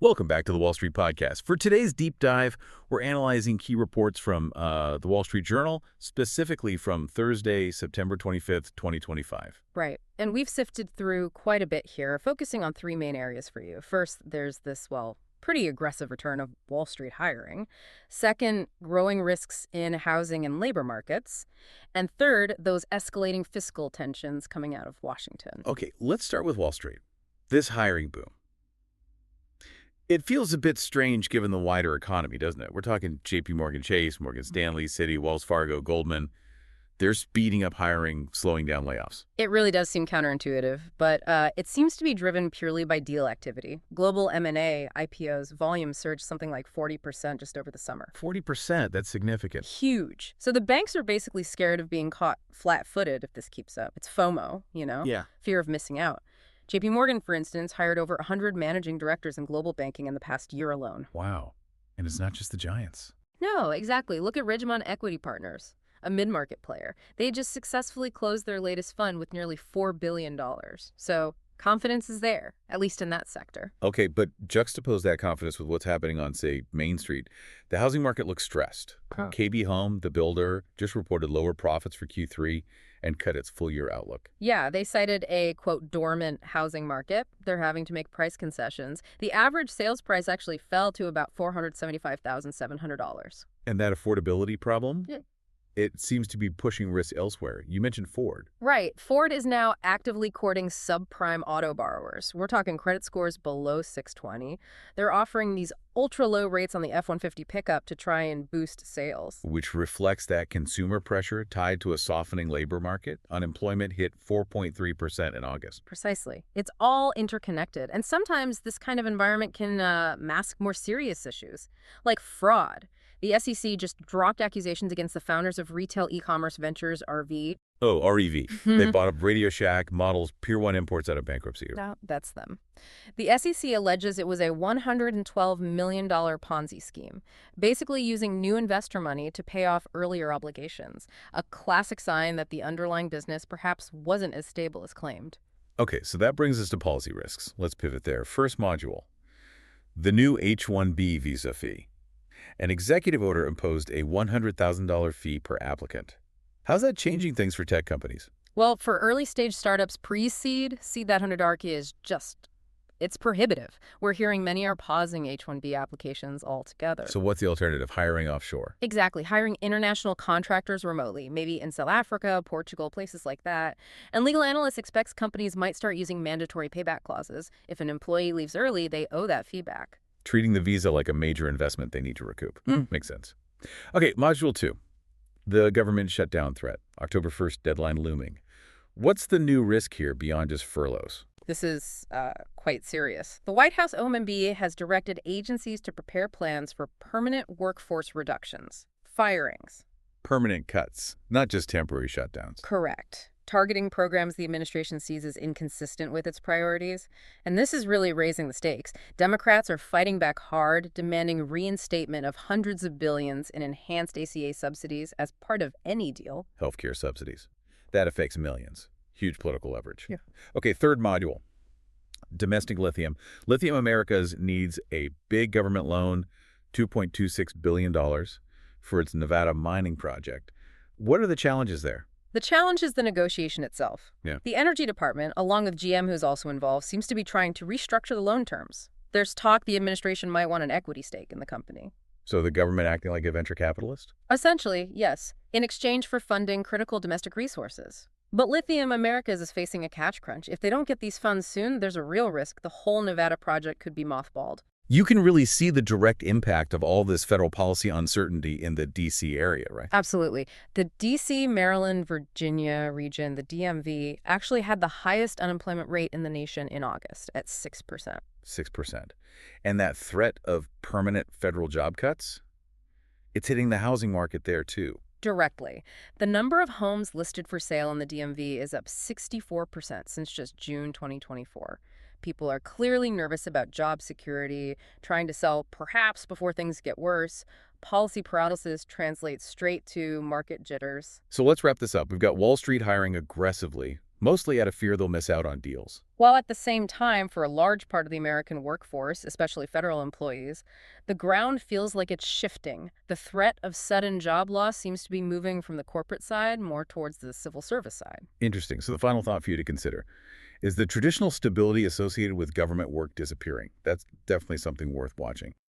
Welcome back to the Wall Street Podcast. For today's deep dive, we're analyzing key reports from the Wall Street Journal, specifically from Thursday, September 25th, 2025. Right. And we've sifted through quite a bit here, focusing on three main areas for you. First, there's this, pretty aggressive return of Wall Street hiring. Second, growing risks in housing and labor markets. And third, those escalating fiscal tensions coming out of Washington. Okay, let's start with Wall Street. This hiring boom. It feels a bit strange given the wider economy, doesn't it? We're talking JP Morgan Chase, Morgan Stanley, Citi, Wells Fargo, Goldman. They're speeding up hiring, slowing down layoffs. It really does seem counterintuitive, but it seems to be driven purely by deal activity. Global M&A, IPOs, volume surged something like 40% just over the summer. 40%, that's significant. Huge. So the banks are basically scared of being caught flat-footed if this keeps up. It's FOMO, Yeah. Fear of missing out. JP Morgan, for instance, hired over 100 managing directors in global banking in the past year alone. Wow. And it's not just the giants. No, exactly. Look at Ridgemont Equity Partners, a mid-market player. They just successfully closed their latest fund with nearly $4 billion. So confidence is there, at least in that sector. Okay, but juxtapose that confidence with what's happening on, say, Main Street. The housing market looks stressed. KB Home, the builder, just reported lower profits for Q3 and cut its full-year outlook. Yeah, they cited a, quote, dormant housing market. They're having to make price concessions. The average sales price actually fell to about $475,700. And that affordability problem? Yeah. It seems to be pushing risk elsewhere. You mentioned Ford. Right. Ford is now actively courting subprime auto borrowers. We're talking credit scores below 620. They're offering these ultra-low rates on the F-150 pickup to try and boost sales. Which reflects that consumer pressure tied to a softening labor market. Unemployment hit 4.3% in August. Precisely. It's all interconnected. And sometimes this kind of environment can mask more serious issues, like fraud. The SEC just dropped accusations against the founders of retail e-commerce ventures RV. Oh, REV. They bought up Radio Shack, models, Pier 1 imports out of bankruptcy. No, that's them. The SEC alleges it was a $112 million Ponzi scheme, basically using new investor money to pay off earlier obligations, a classic sign that the underlying business perhaps wasn't as stable as claimed. Okay, so that brings us to policy risks. Let's pivot there. First module, the new H-1B visa fee. An executive order imposed a $100,000 fee per applicant. How's that changing things for tech companies? Well, for early-stage startups pre-seed, that $100 is it's prohibitive. We're hearing many are pausing H-1B applications altogether. So what's the alternative? Hiring offshore? Exactly. Hiring international contractors remotely, maybe in South Africa, Portugal, places like that. And legal analysts expect companies might start using mandatory payback clauses. If an employee leaves early, they owe that fee back. Treating the visa like a major investment they need to recoup. Makes sense. Okay, Module 2. The government shutdown threat. October 1st deadline looming. What's the new risk here beyond just furloughs? This is quite serious. The White House OMB has directed agencies to prepare plans for permanent workforce reductions, firings. Permanent cuts, not just temporary shutdowns. Correct. Targeting programs the administration sees as inconsistent with its priorities. And this is really raising the stakes. Democrats are fighting back hard, demanding reinstatement of hundreds of billions in enhanced ACA subsidies as part of any deal. Healthcare subsidies. That affects millions. Huge political leverage. Yeah. Okay, third module. Domestic lithium. Lithium Americas needs a big government loan, $2.26 billion, for its Nevada mining project. What are the challenges there? The challenge is the negotiation itself. Yeah. The Energy Department, along with GM, who's also involved, seems to be trying to restructure the loan terms. There's talk the administration might want an equity stake in the company. So the government acting like a venture capitalist? Essentially, yes, in exchange for funding critical domestic resources. But Lithium Americas is facing a cash crunch. If they don't get these funds soon, there's a real risk the whole Nevada project could be mothballed. You can really see the direct impact of all this federal policy uncertainty in the D.C. area, right? Absolutely. The D.C., Maryland, Virginia region, the DMV, actually had the highest unemployment rate in the nation in August at 6%. 6%. And that threat of permanent federal job cuts, it's hitting the housing market there, too. Directly. The number of homes listed for sale in the DMV is up 64% since just June 2024. People are clearly nervous about job security, trying to sell perhaps before things get worse. Policy paralysis translates straight to market jitters. So let's wrap this up. We've got Wall Street hiring aggressively, mostly out of fear they'll miss out on deals. While at the same time, for a large part of the American workforce, especially federal employees, the ground feels like it's shifting. The threat of sudden job loss seems to be moving from the corporate side more towards the civil service side. Interesting. So the final thought for you to consider is the traditional stability associated with government work disappearing. That's definitely something worth watching.